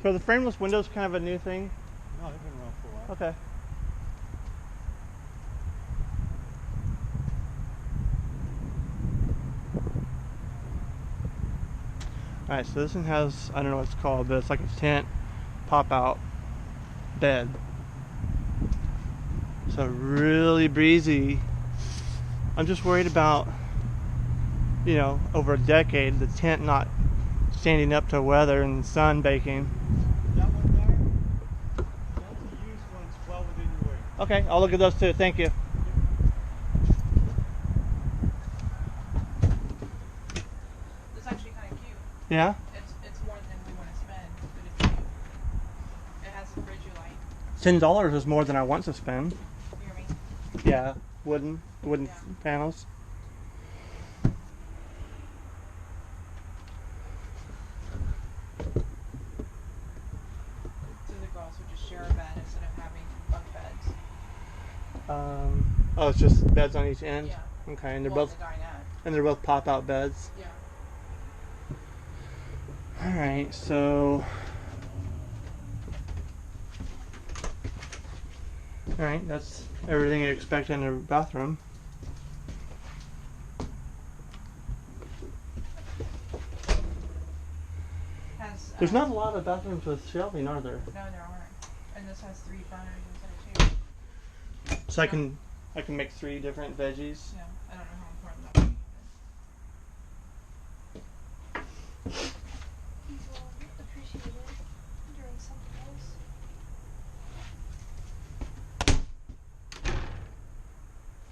So are the frameless windows kind of a new thing? No, they've been around for a while. Okay. Alright, so this one has, I don't know what it's called, but it's like a tent pop-out bed. So really breezy. I'm just worried about, you know, over a decade, the tent not standing up to weather and sun baking. That one there, that's the used one. It's well within your weight. Okay, I'll look at those too. Thank you. It's actually kind of cute. Yeah? It's more than we want to spend, but it's cute. It has a fridge you like. $10 is more than I want to spend. You hear me? Yeah, wooden Yeah. panels. So the girls would just share a bed instead of having bunk beds. Oh, it's just beds on each end. Yeah. Okay, and Well, the dinette. they're both pop-out beds. Yeah. All right, so. All right, that's everything you expect in a bathroom. Has, There's not a lot of bathrooms with shelving, are there? No, there aren't. And this has 3 burners instead of 2. So I can make 3 different veggies. Yeah, I don't know how important that would be. These will appreciate it during something else.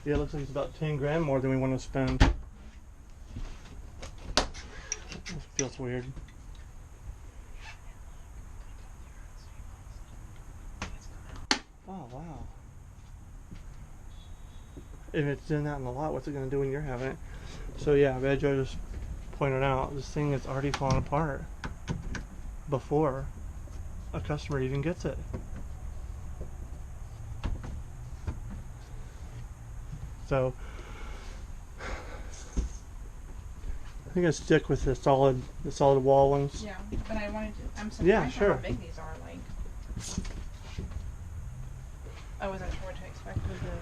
Yeah, it looks like it's about 10 grand more than we want to spend. This feels weird. Oh, wow. If it's doing that in the lot, what's it going to do when you're having it? So yeah, Red Joe just pointed out this thing is already falling apart before a customer even gets it. So I think I stick with the solid wall ones. Yeah, but I wanted to, I'm Yeah, surprised sure. how big these are, like. I wasn't sure what to expect with the